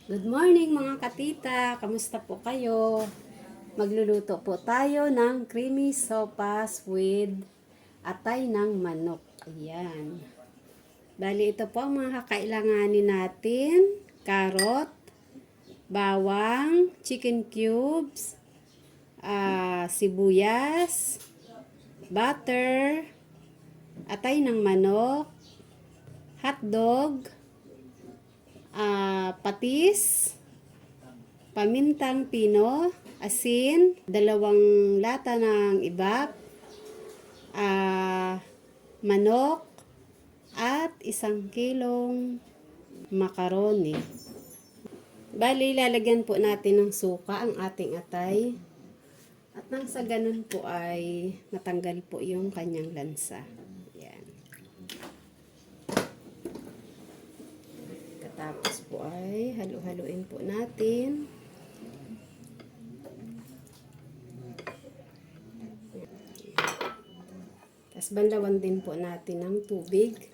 Good morning mga katita, kamusta po kayo? Magluluto po tayo ng creamy sopas with atay ng manok. Ayan. Bali ito po ang mga kakailanganin natin. Carrot, bawang, chicken cubes, sibuyas, butter, atay ng manok, hotdog, patis, pamintang pino, asin, 2 lata ng ibap, manok, at 1 kilong macaroni. Bali, lalagyan po natin ng suka ang ating atay. At nang sa ganun po ay matanggal po yung kanyang lansa. Yan. Tapos po ay halu-haluin po natin. Tapos banlawan din po natin ng tubig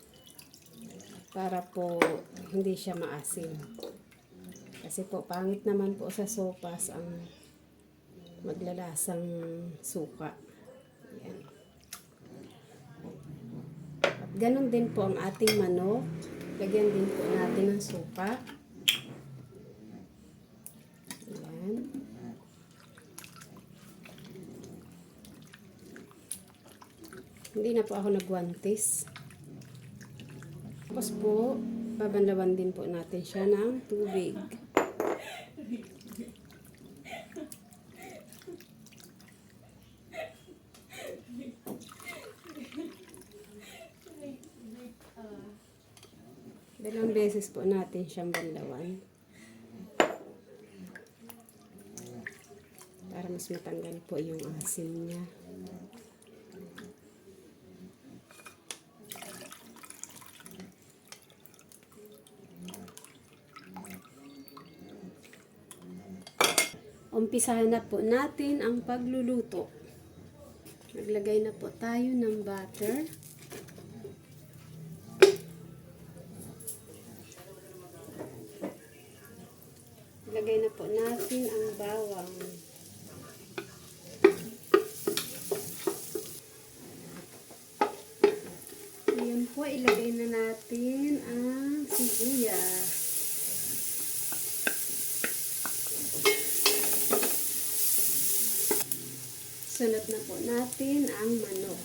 para po hindi siya maasim. Kasi po pangit naman po sa sopas ang maglalasang suka. Yan. At ganun din po ang ating manok. Lagyan din po natin ng suka. Ayan. Hindi na po ako nagwantis. Tapos po, babanlawan din po natin siya ng tubig. Dalawang beses po natin siyang banlawan. Para mas matanggal po yung asin niya. Umpisahan na po natin ang pagluluto. Naglagay na po tayo ng butter. Ilagay na po natin ang bawang. Ngayon po, ilagay na natin ang sibuyas. Sunod na po natin ang manok.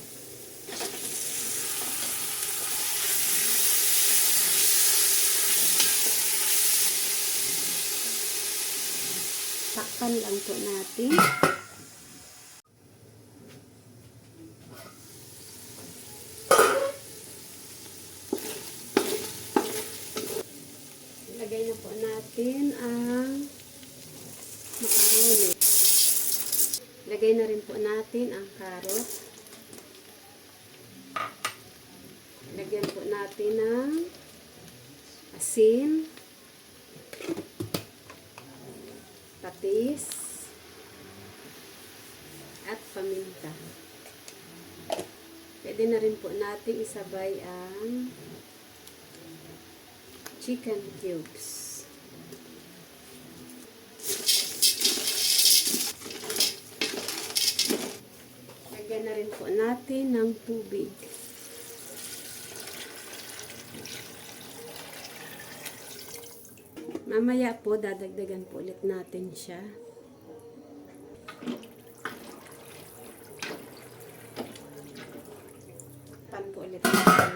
Takpan lang po natin. Ilagay na po natin ang macaroni. Ilagay na rin po natin ang carrot. Ilagyan po natin ng asin, patis, at paminta. Pwede na rin po natin isabay ang chicken cubes. Lagyan na rin po natin ng tubig. Mamaya po, dadagdagan po ulit natin siya. Pan po ulit natin.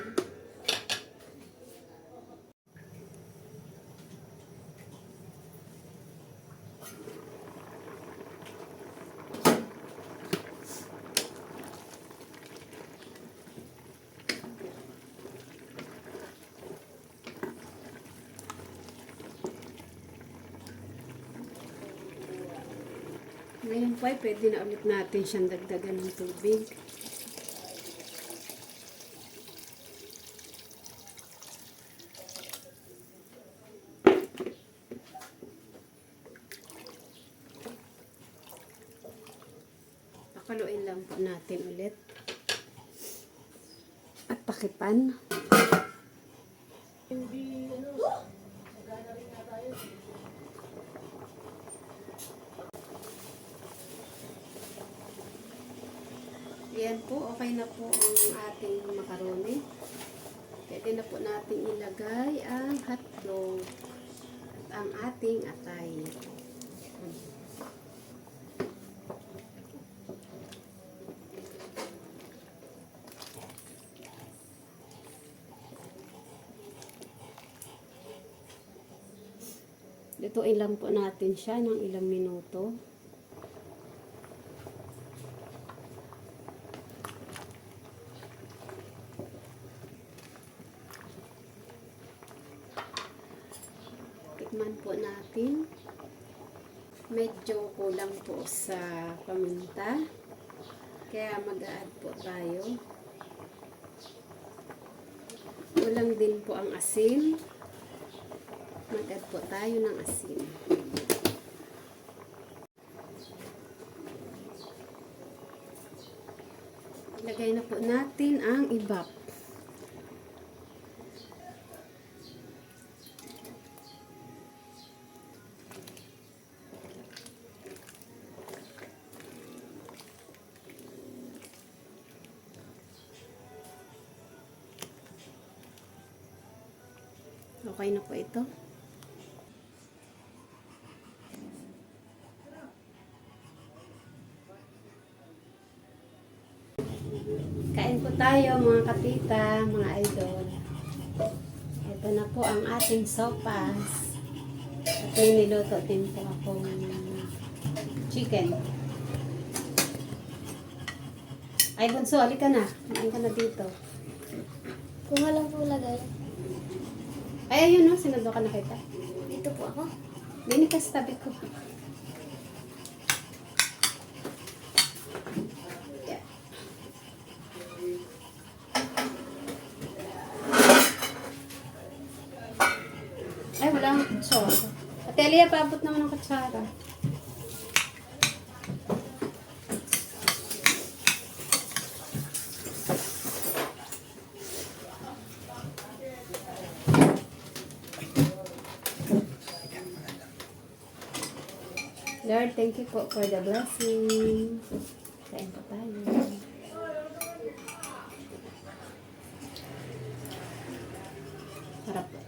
Ngayon po ay pwede na ulit natin siyang dagdagan ng tubig. Pakuloyin lang po natin ulit. At takipan. Hindi, Yan po, okay na po ang ating macaroni. Pwede na po natin ilagay ang hotdog at ang ating atay. Lutuin lang po natin siya ng ilang minuto. Tikman po natin. Medyo kulang po sa paminta. Kaya mag-a-add po tayo. Kulang din po ang asin. Mag-add po tayo ng asin. Ilagay na po natin ang ibap. Okay na po ito. Kain po tayo mga katita, mga idol. Ito na po ang ating sopas. At may niluto din po akong chicken. Ay, Bunso, halika na. Kumain ka na dito. Kuha lang po lagay. Ay, ayun no, sinundo ka na kita. Dito po ako. Dini ka sa tabi ko. Yeah. Ay, wala akong kutsara. Ate Alia, paabot naman ng kutsara. Lord, thank you po for the blessing. Kain po tayo. Harap po.